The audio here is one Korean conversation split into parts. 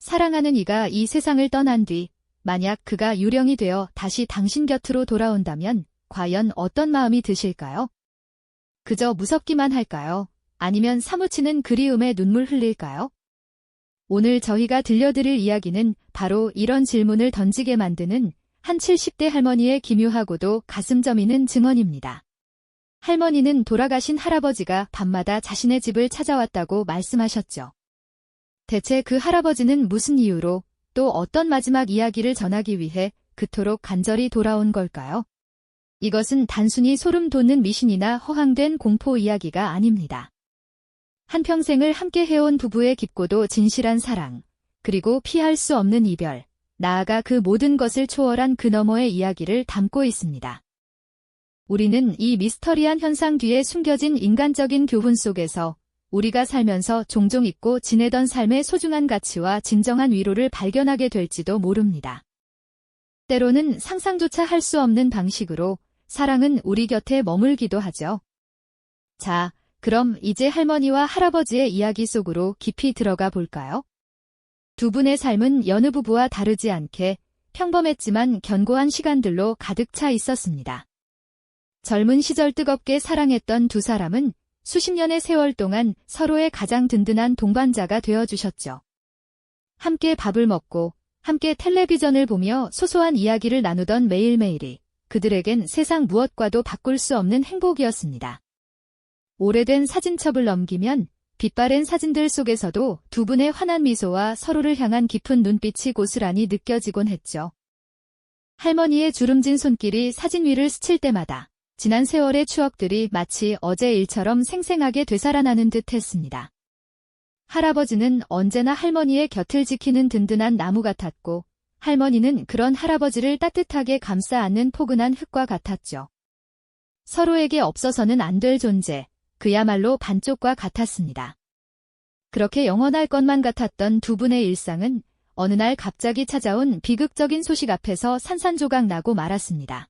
사랑하는 이가 이 세상을 떠난 뒤 만약 그가 유령이 되어 다시 당신 곁으로 돌아온다면 과연 어떤 마음이 드실까요? 그저 무섭기만 할까요? 아니면 사무치는 그리움에 눈물 흘릴까요? 오늘 저희가 들려드릴 이야기는 바로 이런 질문을 던지게 만드는 한 70대 할머니의 기묘하고도 가슴 저미는 증언입니다. 할머니는 돌아가신 할아버지가 밤마다 자신의 집을 찾아왔다고 말씀하셨죠. 대체 그 할아버지는 무슨 이유로 또 어떤 마지막 이야기를 전하기 위해 그토록 간절히 돌아온 걸까요? 이것은 단순히 소름 돋는 미신이나 허황된 공포 이야기가 아닙니다. 한평생을 함께 해온 부부의 깊고도 진실한 사랑, 그리고 피할 수 없는 이별, 나아가 그 모든 것을 초월한 그 너머의 이야기를 담고 있습니다. 우리는 이 미스터리한 현상 뒤에 숨겨진 인간적인 교훈 속에서 우리가 살면서 종종 잊고 지내던 삶의 소중한 가치와 진정한 위로를 발견하게 될지도 모릅니다. 때로는 상상조차 할 수 없는 방식으로 사랑은 우리 곁에 머물기도 하죠. 자, 그럼 이제 할머니와 할아버지의 이야기 속으로 깊이 들어가 볼까요? 두 분의 삶은 여느 부부와 다르지 않게 평범했지만 견고한 시간들로 가득 차 있었습니다. 젊은 시절 뜨겁게 사랑했던 두 사람은 수십 년의 세월 동안 서로의 가장 든든한 동반자가 되어주셨죠. 함께 밥을 먹고 함께 텔레비전을 보며 소소한 이야기를 나누던 매일매일이 그들에겐 세상 무엇과도 바꿀 수 없는 행복이었습니다. 오래된 사진첩을 넘기면 빛바랜 사진들 속에서도 두 분의 환한 미소와 서로를 향한 깊은 눈빛이 고스란히 느껴지곤 했죠. 할머니의 주름진 손길이 사진 위를 스칠 때마다 지난 세월의 추억들이 마치 어제 일처럼 생생하게 되살아나는 듯 했습니다. 할아버지는 언제나 할머니의 곁을 지키는 든든한 나무 같았고, 할머니는 그런 할아버지를 따뜻하게 감싸 안는 포근한 흙과 같았죠. 서로에게 없어서는 안 될 존재, 그야말로 반쪽과 같았습니다. 그렇게 영원할 것만 같았던 두 분의 일상은 어느 날 갑자기 찾아온 비극적인 소식 앞에서 산산조각 나고 말았습니다.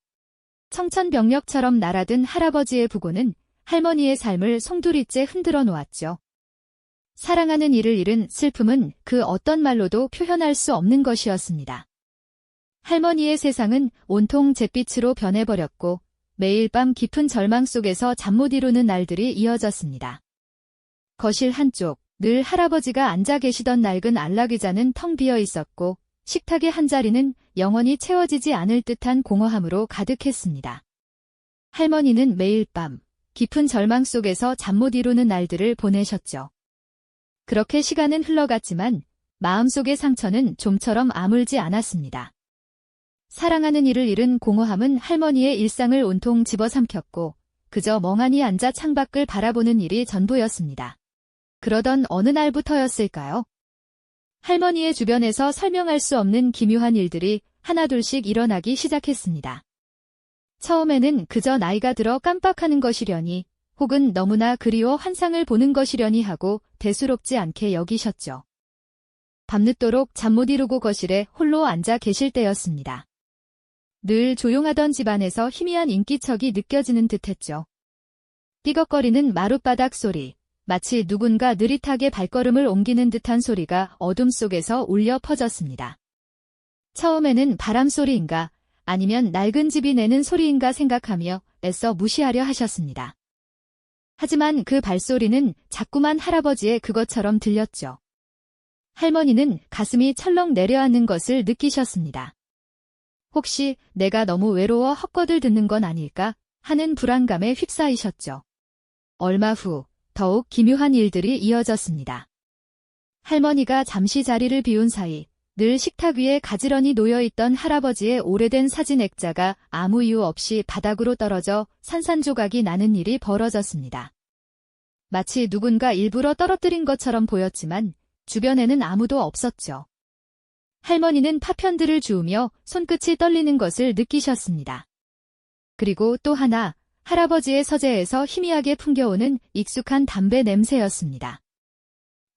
청천벽력처럼 날아든 할아버지의 부고는 할머니의 삶을 송두리째 흔들어 놓았죠. 사랑하는 이를 잃은 슬픔은 그 어떤 말로도 표현할 수 없는 것이었습니다. 할머니의 세상은 온통 잿빛으로 변해버렸고 매일 밤 깊은 절망 속에서 잠 못 이루는 날들이 이어졌습니다. 거실 한쪽, 늘 할아버지가 앉아 계시던 낡은 안락의자는 텅 비어 있었고 식탁의 한자리는 영원히 채워지지 않을 듯한 공허함으로 가득했습니다. 할머니는 매일 밤 깊은 절망 속에서 잠 못 이루는 날들을 보내셨죠. 그렇게 시간은 흘러갔지만 마음속의 상처는 좀처럼 아물지 않았습니다. 사랑하는 이를 잃은 공허함은 할머니의 일상을 온통 집어삼켰고 그저 멍하니 앉아 창밖을 바라보는 일이 전부였습니다. 그러던 어느 날부터였을까요? 할머니의 주변에서 설명할 수 없는 기묘한 일들이 하나둘씩 일어나기 시작했습니다. 처음에는 그저 나이가 들어 깜빡하는 것이려니 혹은 너무나 그리워 환상을 보는 것이려니 하고 대수롭지 않게 여기셨죠. 밤늦도록 잠 못 이루고 거실에 홀로 앉아 계실 때였습니다. 늘 조용하던 집안에서 희미한 인기척이 느껴지는 듯했죠. 삐걱거리는 마룻바닥 소리, 마치 누군가 느릿하게 발걸음을 옮기는 듯한 소리가 어둠 속에서 울려 퍼졌습니다. 처음에는 바람 소리인가 아니면 낡은 집이 내는 소리인가 생각하며 애써 무시하려 하셨습니다. 하지만 그 발소리는 자꾸만 할아버지의 그것처럼 들렸죠. 할머니는 가슴이 철렁 내려앉는 것을 느끼셨습니다. 혹시 내가 너무 외로워 헛것을 듣는 건 아닐까 하는 불안감에 휩싸이셨죠. 얼마 후 더욱 기묘한 일들이 이어졌습니다. 할머니가 잠시 자리를 비운 사이 늘 식탁 위에 가지런히 놓여있던 할아버지의 오래된 사진 액자가 아무 이유 없이 바닥으로 떨어져 산산조각이 나는 일이 벌어졌습니다. 마치 누군가 일부러 떨어뜨린 것처럼 보였지만 주변에는 아무도 없었죠. 할머니는 파편들을 주우며 손끝이 떨리는 것을 느끼셨습니다. 그리고 또 하나, 할아버지의 서재에서 희미하게 풍겨오는 익숙한 담배 냄새였습니다.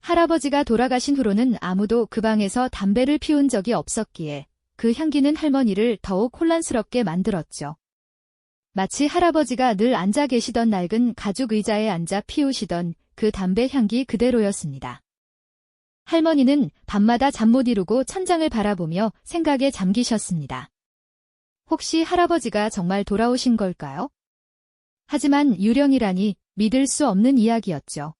할아버지가 돌아가신 후로는 아무도 그 방에서 담배를 피운 적이 없었기에 그 향기는 할머니를 더욱 혼란스럽게 만들었죠. 마치 할아버지가 늘 앉아 계시던 낡은 가죽 의자에 앉아 피우시던 그 담배 향기 그대로였습니다. 할머니는 밤마다 잠 못 이루고 천장을 바라보며 생각에 잠기셨습니다. 혹시 할아버지가 정말 돌아오신 걸까요? 하지만 유령이라니 믿을 수 없는 이야기였죠.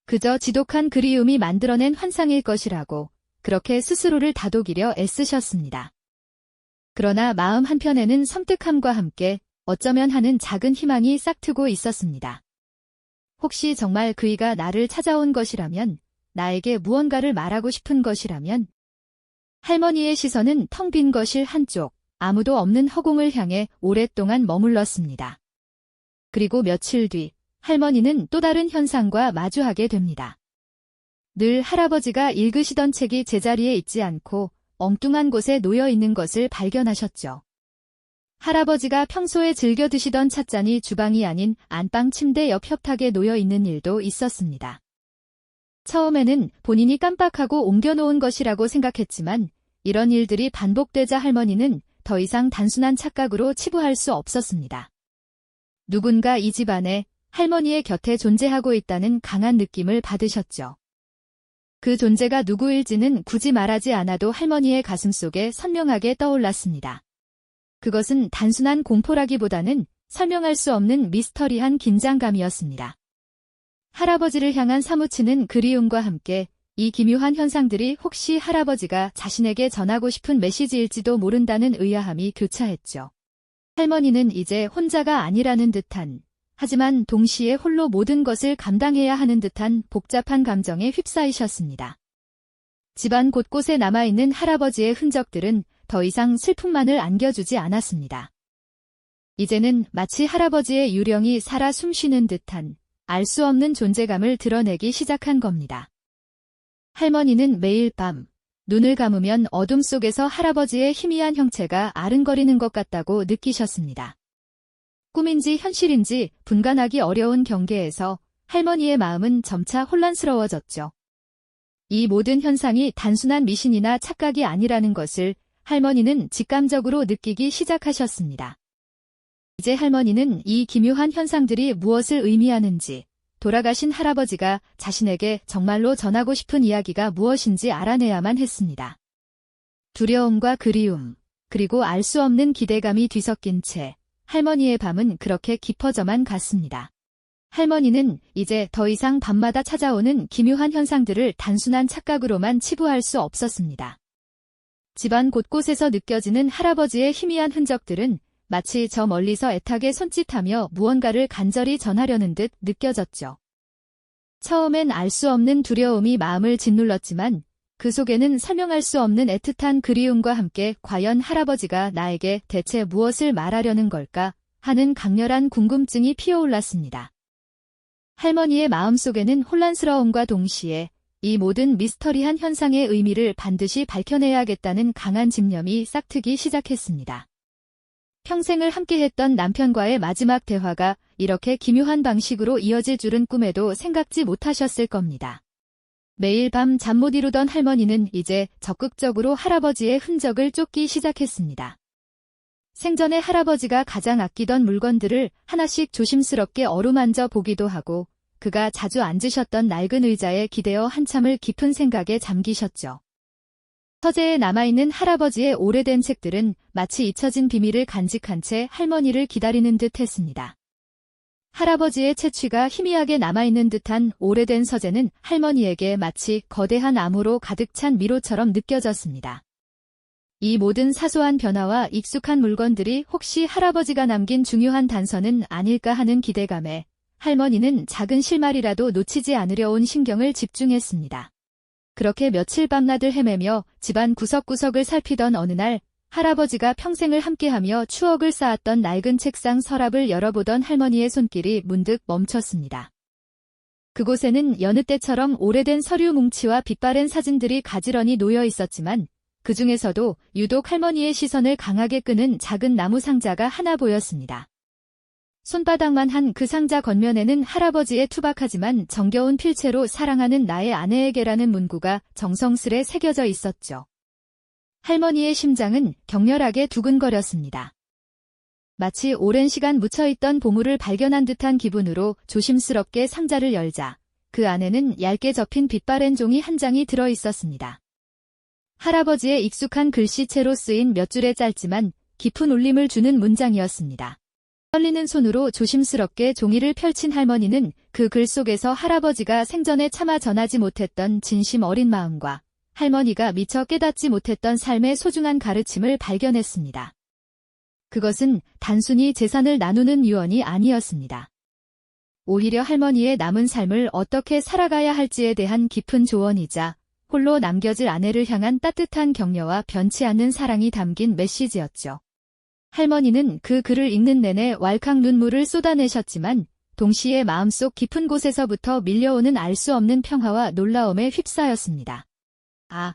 그저 지독한 그리움이 만들어낸 환상일 것이라고 그렇게 스스로를 다독이려 애쓰셨습니다. 그러나 마음 한편에는 섬뜩함과 함께 어쩌면 하는 작은 희망이 싹트고 있었습니다. 혹시 정말 그이가 나를 찾아온 것이라면, 나에게 무언가를 말하고 싶은 것이라면. 할머니의 시선은 텅 빈 거실 한쪽, 아무도 없는 허공을 향해 오랫동안 머물렀습니다. 그리고 며칠 뒤, 할머니는 또 다른 현상과 마주하게 됩니다. 늘 할아버지가 읽으시던 책이 제자리에 있지 않고 엉뚱한 곳에 놓여 있는 것을 발견하셨죠. 할아버지가 평소에 즐겨 드시던 찻잔이 주방이 아닌 안방 침대 옆 협탁에 놓여 있는 일도 있었습니다. 처음에는 본인이 깜빡하고 옮겨놓은 것이라고 생각했지만 이런 일들이 반복되자 할머니는 더 이상 단순한 착각으로 치부할 수 없었습니다. 누군가 이 집안에 할머니의 곁에 존재하고 있다는 강한 느낌을 받으셨죠. 그 존재가 누구일지는 굳이 말하지 않아도 할머니의 가슴속에 선명하게 떠올랐습니다. 그것은 단순한 공포라기보다는 설명할 수 없는 미스터리한 긴장감이었습니다. 할아버지를 향한 사무치는 그리움과 함께 이 기묘한 현상들이 혹시 할아버지가 자신에게 전하고 싶은 메시지일지도 모른다는 의아함이 교차했죠. 할머니는 이제 혼자가 아니라는 듯한, 하지만 동시에 홀로 모든 것을 감당해야 하는 듯한 복잡한 감정에 휩싸이셨습니다. 집안 곳곳에 남아있는 할아버지의 흔적들은 더 이상 슬픔만을 안겨주지 않았습니다. 이제는 마치 할아버지의 유령이 살아 숨쉬는 듯한 알 수 없는 존재감을 드러내기 시작한 겁니다. 할머니는 매일 밤 눈을 감으면 어둠 속에서 할아버지의 희미한 형체가 아른거리는 것 같다고 느끼셨습니다. 꿈인지 현실인지 분간하기 어려운 경계에서 할머니의 마음은 점차 혼란스러워졌죠. 이 모든 현상이 단순한 미신이나 착각이 아니라는 것을 할머니는 직감적으로 느끼기 시작하셨습니다. 이제 할머니는 이 기묘한 현상들이 무엇을 의미하는지, 돌아가신 할아버지가 자신에게 정말로 전하고 싶은 이야기가 무엇인지 알아내야만 했습니다. 두려움과 그리움, 그리고 알 수 없는 기대감이 뒤섞인 채 할머니의 밤은 그렇게 깊어져만 갔습니다. 할머니는 이제 더 이상 밤마다 찾아오는 기묘한 현상들을 단순한 착각으로만 치부할 수 없었습니다. 집안 곳곳에서 느껴지는 할아버지의 희미한 흔적들은 마치 저 멀리서 애타게 손짓하며 무언가를 간절히 전하려는 듯 느껴졌죠. 처음엔 알 수 없는 두려움이 마음을 짓눌렀지만 그 속에는 설명할 수 없는 애틋한 그리움과 함께 과연 할아버지가 나에게 대체 무엇을 말하려는 걸까 하는 강렬한 궁금증이 피어올랐습니다. 할머니의 마음속에는 혼란스러움과 동시에 이 모든 미스터리한 현상의 의미를 반드시 밝혀내야겠다는 강한 집념이 싹트기 시작했습니다. 평생을 함께했던 남편과의 마지막 대화가 이렇게 기묘한 방식으로 이어질 줄은 꿈에도 생각지 못하셨을 겁니다. 매일 밤 잠 못 이루던 할머니는 이제 적극적으로 할아버지의 흔적을 쫓기 시작했습니다. 생전에 할아버지가 가장 아끼던 물건들을 하나씩 조심스럽게 어루만져 보기도 하고 그가 자주 앉으셨던 낡은 의자에 기대어 한참을 깊은 생각에 잠기셨죠. 서재에 남아있는 할아버지의 오래된 책들은 마치 잊혀진 비밀을 간직한 채 할머니를 기다리는 듯 했습니다. 할아버지의 채취가 희미하게 남아있는 듯한 오래된 서재는 할머니에게 마치 거대한 암호로 가득 찬 미로처럼 느껴졌습니다. 이 모든 사소한 변화와 익숙한 물건들이 혹시 할아버지가 남긴 중요한 단서는 아닐까 하는 기대감에 할머니는 작은 실마리라도 놓치지 않으려 온 신경을 집중했습니다. 그렇게 며칠 밤낮을 헤매며 집안 구석구석을 살피던 어느 날 할아버지가 평생을 함께하며 추억을 쌓았던 낡은 책상 서랍을 열어보던 할머니의 손길이 문득 멈췄습니다. 그곳에는 여느 때처럼 오래된 서류 뭉치와 빛바랜 사진들이 가지런히 놓여 있었지만 그 중에서도 유독 할머니의 시선을 강하게 끄는 작은 나무 상자가 하나 보였습니다. 손바닥만 한 그 상자 겉면에는 할아버지의 투박하지만 정겨운 필체로 사랑하는 나의 아내에게라는 문구가 정성스레 새겨져 있었죠. 할머니의 심장은 격렬하게 두근거렸습니다. 마치 오랜 시간 묻혀있던 보물을 발견한 듯한 기분으로 조심스럽게 상자를 열자 그 안에는 얇게 접힌 빛바랜 종이 한 장이 들어 있었습니다. 할아버지의 익숙한 글씨체로 쓰인 몇 줄의 짧지만 깊은 울림을 주는 문장이었습니다. 떨리는 손으로 조심스럽게 종이를 펼친 할머니는 그 글 속에서 할아버지가 생전에 차마 전하지 못했던 진심 어린 마음과 할머니가 미처 깨닫지 못했던 삶의 소중한 가르침을 발견했습니다. 그것은 단순히 재산을 나누는 유언이 아니었습니다. 오히려 할머니의 남은 삶을 어떻게 살아가야 할지에 대한 깊은 조언이자 홀로 남겨질 아내를 향한 따뜻한 격려와 변치 않는 사랑이 담긴 메시지였죠. 할머니는 그 글을 읽는 내내 왈칵 눈물을 쏟아내셨지만 동시에 마음속 깊은 곳에서부터 밀려오는 알 수 없는 평화와 놀라움에 휩싸였습니다. 아,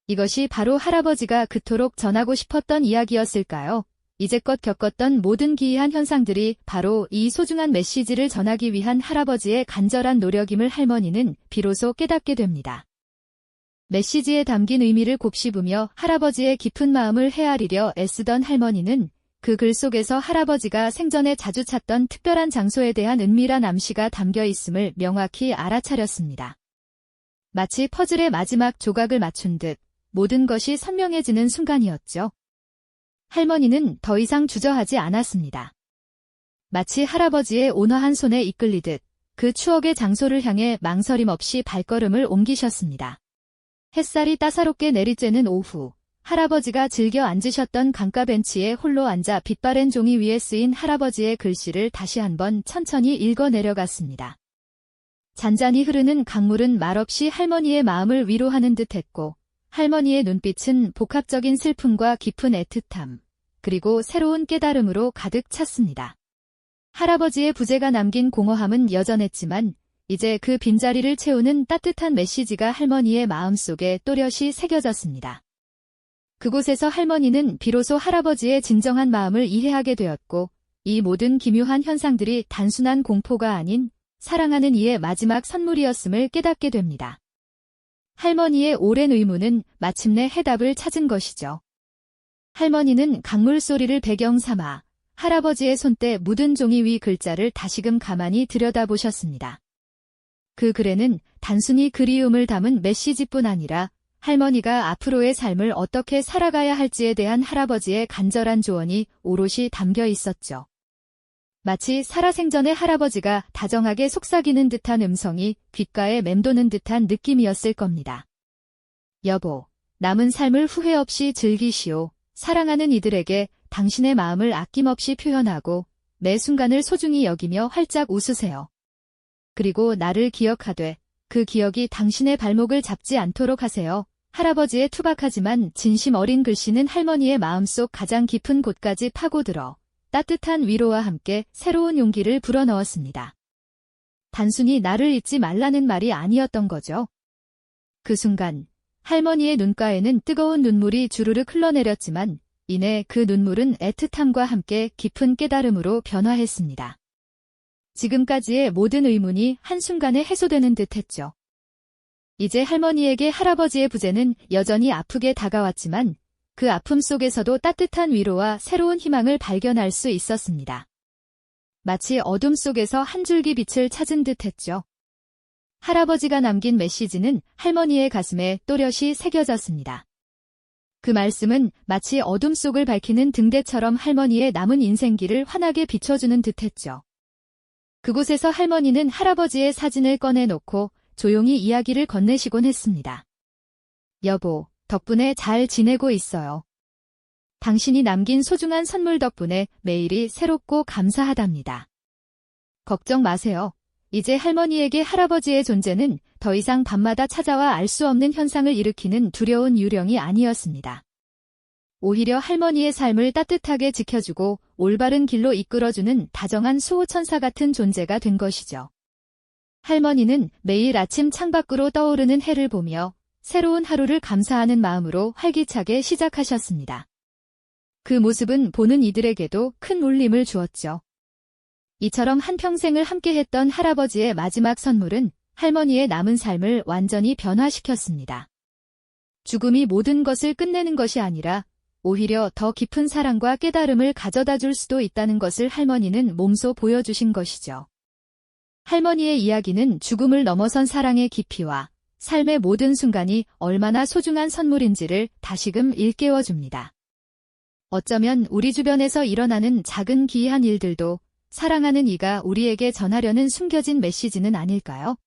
이것이 바로 할아버지가 그토록 전하고 싶었던 이야기였을까요? 이제껏 겪었던 모든 기이한 현상들이 바로 이 소중한 메시지를 전하기 위한 할아버지의 간절한 노력임을 할머니는 비로소 깨닫게 됩니다. 메시지에 담긴 의미를 곱씹으며 할아버지의 깊은 마음을 헤아리려 애쓰던 할머니는 그 글 속에서 할아버지가 생전에 자주 찾던 특별한 장소에 대한 은밀한 암시가 담겨 있음을 명확히 알아차렸습니다. 마치 퍼즐의 마지막 조각을 맞춘 듯 모든 것이 선명해지는 순간이었죠. 할머니는 더 이상 주저하지 않았습니다. 마치 할아버지의 온화한 손에 이끌리듯 그 추억의 장소를 향해 망설임 없이 발걸음을 옮기셨습니다. 햇살이 따사롭게 내리쬐는 오후, 할아버지가 즐겨 앉으셨던 강가 벤치에 홀로 앉아 빛바랜 종이 위에 쓰인 할아버지의 글씨를 다시 한번 천천히 읽어 내려갔습니다. 잔잔히 흐르는 강물은 말없이 할머니의 마음을 위로하는 듯했고 할머니의 눈빛은 복합적인 슬픔과 깊은 애틋함, 그리고 새로운 깨달음으로 가득 찼습니다. 할아버지의 부재가 남긴 공허함은 여전했지만 이제 그 빈자리를 채우는 따뜻한 메시지가 할머니의 마음속에 또렷이 새겨졌습니다. 그곳에서 할머니는 비로소 할아버지의 진정한 마음을 이해하게 되었고 이 모든 기묘한 현상들이 단순한 공포가 아닌 사랑하는 이의 마지막 선물이었음을 깨닫게 됩니다. 할머니의 오랜 의문은 마침내 해답을 찾은 것이죠. 할머니는 강물 소리를 배경 삼아 할아버지의 손때 묻은 종이 위 글자를 다시금 가만히 들여다보셨습니다. 그 글에는 단순히 그리움을 담은 메시지뿐 아니라 할머니가 앞으로의 삶을 어떻게 살아가야 할지에 대한 할아버지의 간절한 조언이 오롯이 담겨 있었죠. 마치 살아생전에 할아버지가 다정하게 속삭이는 듯한 음성이 귓가에 맴도는 듯한 느낌이었을 겁니다. 여보, 남은 삶을 후회 없이 즐기시오. 사랑하는 이들에게 당신의 마음을 아낌없이 표현하고 매 순간을 소중히 여기며 활짝 웃으세요. 그리고 나를 기억하되 그 기억이 당신의 발목을 잡지 않도록 하세요. 할아버지의 투박하지만 진심 어린 글씨는 할머니의 마음속 가장 깊은 곳까지 파고들어 따뜻한 위로와 함께 새로운 용기를 불어넣었습니다. 단순히 나를 잊지 말라는 말이 아니었던 거죠. 그 순간 할머니의 눈가에는 뜨거운 눈물이 주르륵 흘러내렸지만 이내 그 눈물은 애틋함과 함께 깊은 깨달음으로 변화했습니다. 지금까지의 모든 의문이 한순간에 해소되는 듯했죠. 이제 할머니에게 할아버지의 부재는 여전히 아프게 다가왔지만 그 아픔 속에서도 따뜻한 위로와 새로운 희망을 발견할 수 있었습니다. 마치 어둠 속에서 한 줄기 빛을 찾은 듯했죠. 할아버지가 남긴 메시지는 할머니의 가슴에 또렷이 새겨졌습니다. 그 말씀은 마치 어둠 속을 밝히는 등대처럼 할머니의 남은 인생길을 환하게 비춰주는 듯했죠. 그곳에서 할머니는 할아버지의 사진을 꺼내놓고 조용히 이야기를 건네시곤 했습니다. 여보, 덕분에 잘 지내고 있어요. 당신이 남긴 소중한 선물 덕분에 매일이 새롭고 감사하답니다. 걱정 마세요. 이제 할머니에게 할아버지의 존재는 더 이상 밤마다 찾아와 알 수 없는 현상을 일으키는 두려운 유령이 아니었습니다. 오히려 할머니의 삶을 따뜻하게 지켜주고 올바른 길로 이끌어주는 다정한 수호천사 같은 존재가 된 것이죠. 할머니는 매일 아침 창밖으로 떠오르는 해를 보며 새로운 하루를 감사하는 마음으로 활기차게 시작하셨습니다. 그 모습은 보는 이들에게도 큰 울림을 주었죠. 이처럼 한평생을 함께했던 할아버지의 마지막 선물은 할머니의 남은 삶을 완전히 변화시켰습니다. 죽음이 모든 것을 끝내는 것이 아니라 오히려 더 깊은 사랑과 깨달음을 가져다 줄 수도 있다는 것을 할머니는 몸소 보여주신 것이죠. 할머니의 이야기는 죽음을 넘어선 사랑의 깊이와 삶의 모든 순간이 얼마나 소중한 선물인지를 다시금 일깨워줍니다. 어쩌면 우리 주변에서 일어나는 작은 기이한 일들도 사랑하는 이가 우리에게 전하려는 숨겨진 메시지는 아닐까요?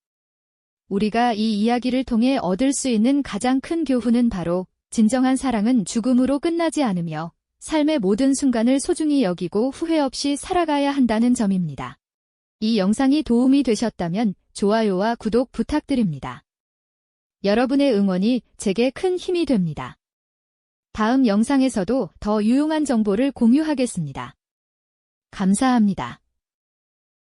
우리가 이 이야기를 통해 얻을 수 있는 가장 큰 교훈은 바로 진정한 사랑은 죽음으로 끝나지 않으며 삶의 모든 순간을 소중히 여기고 후회 없이 살아가야 한다는 점입니다. 이 영상이 도움이 되셨다면 좋아요와 구독 부탁드립니다. 여러분의 응원이 제게 큰 힘이 됩니다. 다음 영상에서도 더 유용한 정보를 공유하겠습니다. 감사합니다.